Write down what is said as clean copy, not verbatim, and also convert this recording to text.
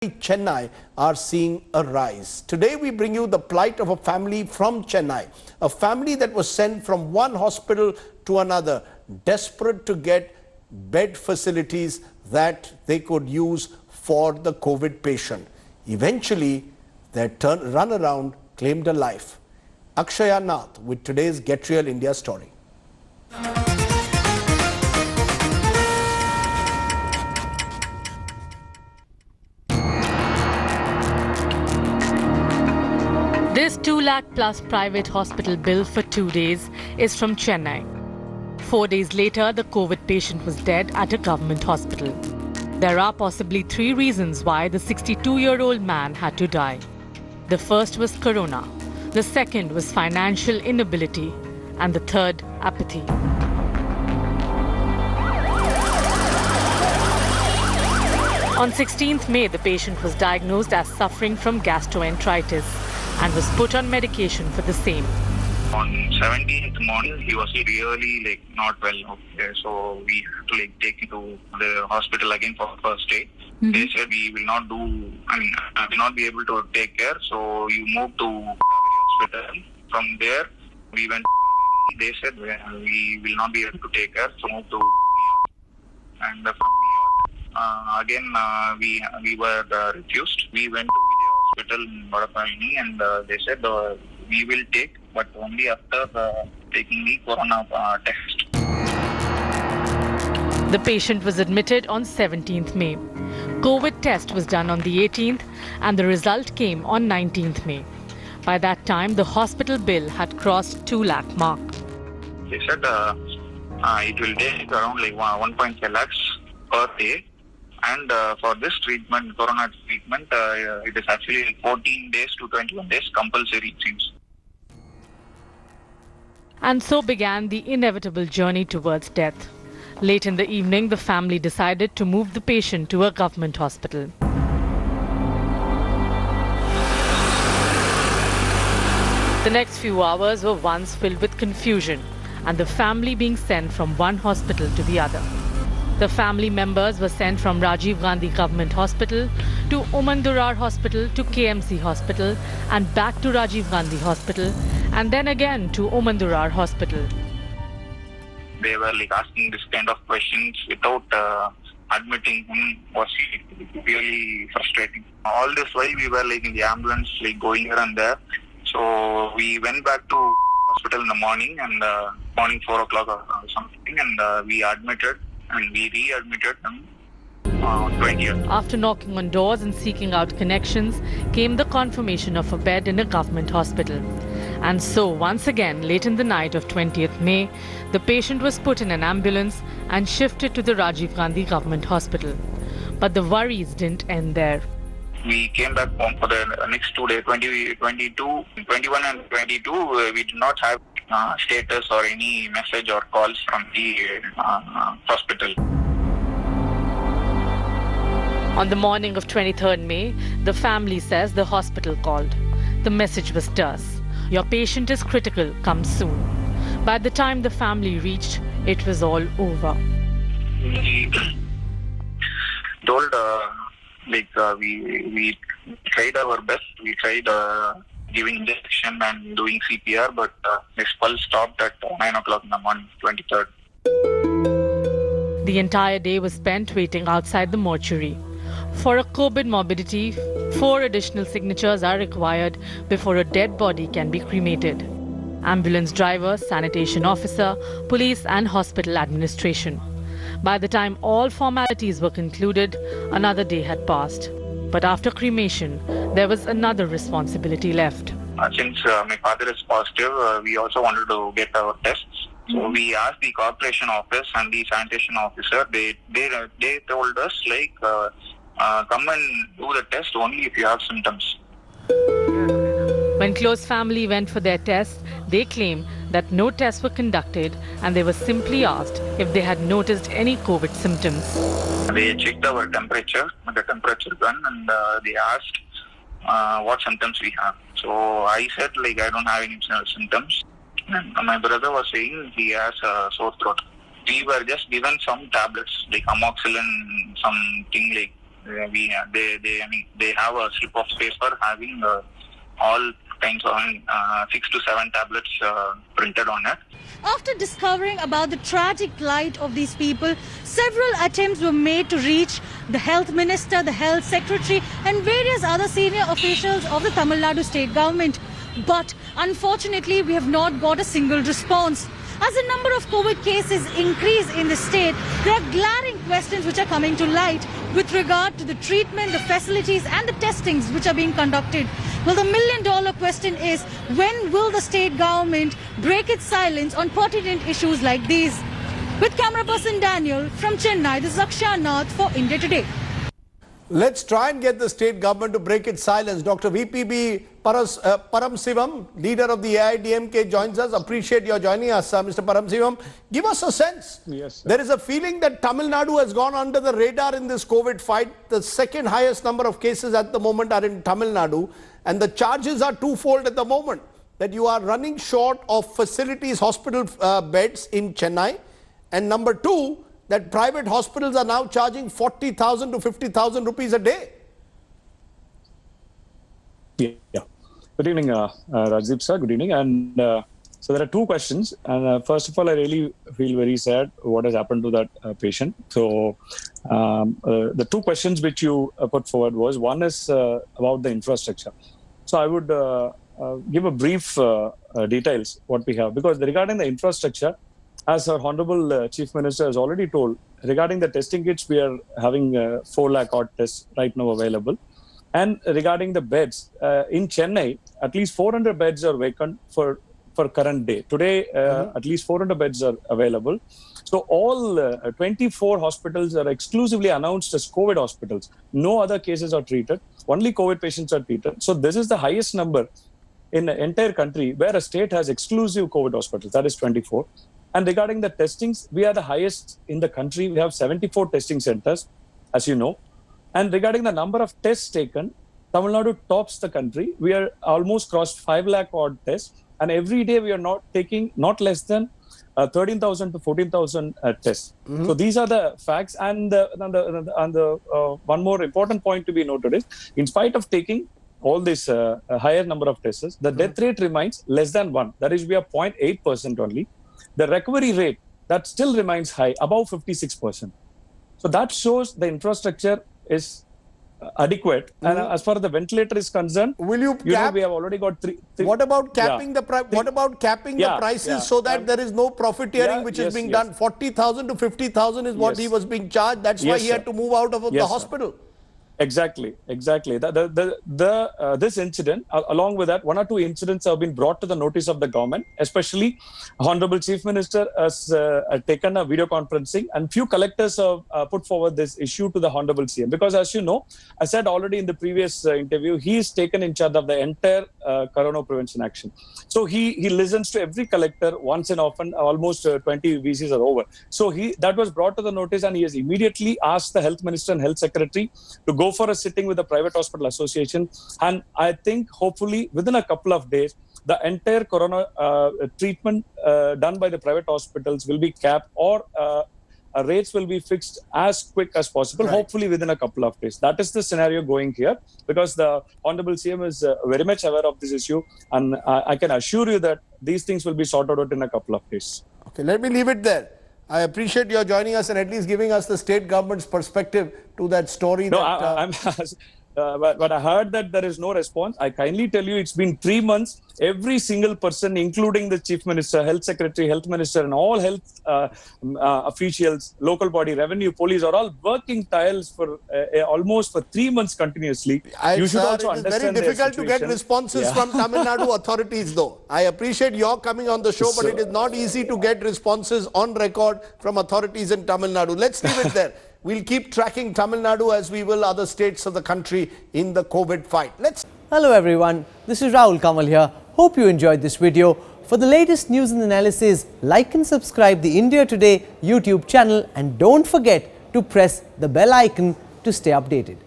Chennai are seeing a rise. Today we bring you the plight of a family from Chennai, a family that was sent from one hospital to another, desperate to get bed facilities that they could use for the COVID patient. Eventually, their runaround claimed a life. Akshaya Nath with today's Get Real India story. This 2 lakh plus private hospital bill for 2 days is from Chennai. 4 days later, the COVID patient was dead at a government hospital. There are possibly 3 reasons why the 62-year-old man had to die. The first was corona, the second was financial inability, and the third, apathy. On 16th May, the patient was diagnosed as suffering from gastroenteritis and was put on medication for the same. On 17th morning, he was really not well. Okay, so we had to take him to the hospital again for first aid. Mm-hmm. They said we will not I will not be able to take care. So you move to Kaveri Hospital. From there, we went. They said we will not be able to take care. So move to New York. And from New York, again we were refused. We went to Vijay Hospital in Vadapalani, and they said we will take, but only after taking the corona test. The patient was admitted on 17th May. COVID test was done on the 18th and the result came on 19th May. By that time, the hospital bill had crossed 2 lakh mark. They said it will take around 1.5 lakhs per day. And for this treatment, corona treatment, it is actually 14 days to 21 days compulsory, it seems. And so began the inevitable journey towards death. Late in the evening, the family decided to move the patient to a government hospital. The next few hours were ones filled with confusion and the family being sent from one hospital to the other. The family members were sent from Rajiv Gandhi Government Hospital to Omandurar Hospital to KMC Hospital and back to Rajiv Gandhi Hospital and then again to Omandurar Hospital. They were asking this kind of questions without admitting him was really frustrating. All this while we were in the ambulance going here and there. So we went back to hospital in the morning and morning 4 o'clock or something, and we admitted. And we readmitted them on 20th. After knocking on doors and seeking out connections, came the confirmation of a bed in a government hospital. And so, once again, late in the night of 20th May, the patient was put in an ambulance and shifted to the Rajiv Gandhi Government Hospital. But the worries didn't end there. We came back home for the next 2 days, 21 and 22, we did not have status or any message or calls from the hospital. On the morning of 23rd May, the family says the hospital called. The message was terse. Your patient is critical, come soon. By the time the family reached, it was all over. We told, we tried our best. We tried giving injection and doing CPR, but his pulse stopped at 9 o'clock in the morning, 23rd. The entire day was spent waiting outside the mortuary. For a COVID morbidity, 4 additional signatures are required before a dead body can be cremated. Ambulance driver, sanitation officer, police and hospital administration. By the time all formalities were concluded, another day had passed. But after cremation, there was another responsibility left. Since my father is positive, we also wanted to get our tests. So we asked the corporation office and the sanitation officer. They told us come and do the test only if you have symptoms. When close family went for their tests, they claimed that no tests were conducted and they were simply asked if they had noticed any COVID symptoms. They checked our temperature with the temperature gun and they asked what symptoms we have. So I said I don't have any symptoms. And my brother was saying he has a sore throat. We were just given some tablets like amoxicillin, something they have a slip of paper having all kinds of 6 to 7 tablets printed on it. After discovering about the tragic plight of these people, several attempts were made to reach the health minister, the health secretary and various other senior officials of the Tamil Nadu state government. But unfortunately, we have not got a single response. As the number of COVID cases increase in the state, there are glaring questions which are coming to light with regard to the treatment, the facilities and the testings which are being conducted. Well, the million-dollar question is, when will the state government break its silence on pertinent issues like these? With camera person Daniel from Chennai, this is Akshay Nath for India Today. Let's try and get the state government to break its silence. Dr. VPB Paramasivam, leader of the AIDMK, joins us. Appreciate your joining us, Mr. Paramasivam. Give us a sense. Yes, sir. There is a feeling that Tamil Nadu has gone under the radar in this COVID fight. The second highest number of cases at the moment are in Tamil Nadu. And the charges are twofold at the moment. That you are running short of facilities, hospital beds in Chennai. And number two, that private hospitals are now charging 40,000 to 50,000 rupees a day. Yeah. Good evening, Rajdeep sir. Good evening. And so there are two questions. And first of all, I really feel very sad what has happened to that patient. So the two questions which you put forward was, one is about the infrastructure. So I would give a brief details what we have, because regarding the infrastructure, as our Honorable Chief Minister has already told, regarding the testing kits, we are having 4 lakh odd tests right now available. And regarding the beds, in Chennai, at least 400 beds are vacant for current day. Today, at least 400 beds are available. So all 24 hospitals are exclusively announced as COVID hospitals. No other cases are treated. Only COVID patients are treated. So this is the highest number in the entire country where a state has exclusive COVID hospitals. That is 24. And regarding the testings, we are the highest in the country. We have 74 testing centers, as you know. And regarding the number of tests taken, Tamil Nadu tops the country. We are almost crossed 5 lakh odd tests. And every day we are not taking not less than 13,000 to 14,000 tests. So these are the facts. And one more important point to be noted is, in spite of taking all this higher number of tests, the death rate remains less than 1. That is, we are 0.8% only. The recovery rate, that still remains high, above 56%. So that shows the infrastructure is adequate. And as far as the ventilator is concerned, will you know, cap? we have already got three. What about capping the the prices so that there is no profiteering which is being done? 40,000 to 50,000 is what he was being charged. That's why he had to move out of the hospital. Exactly. This incident, along with that, 1 or 2 incidents have been brought to the notice of the government. Especially, Honorable Chief Minister has taken a video conferencing, and few collectors have put forward this issue to the Honorable CM. Because, as you know, I said already in the previous interview, he is taken in charge of the entire corona prevention action. So he listens to every collector once and often. Almost 20 VCs are over. So that was brought to the notice, and he has immediately asked the Health Minister and Health Secretary to go for a sitting with the Private Hospital Association. And I think hopefully within a couple of days, the entire corona treatment done by the private hospitals will be capped, or rates will be fixed as quick as possible, hopefully within a couple of days. That is the scenario going here, because the Honorable CM is very much aware of this issue. And I can assure you that these things will be sorted out in a couple of days. Okay, let me leave it there. I appreciate your joining us and at least giving us the state government's perspective to that story. No, but I heard that there is no response. I kindly tell you, it's been 3 months. Every single person, including the Chief Minister, Health Secretary, Health Minister, and all health officials, local body, revenue, police, are all working tireless for almost for 3 months continuously. You should also understand. It's very difficult to get responses from Tamil Nadu authorities, though. I appreciate your coming on the show, but it is not easy to get responses on record from authorities in Tamil Nadu. Let's leave it there. We'll keep tracking Tamil Nadu as we will other states of the country in the COVID fight. Hello everyone, this is Rahul Kamal here. Hope you enjoyed this video. For the latest news and analysis, like and subscribe the India Today YouTube channel, and don't forget to press the bell icon to stay updated.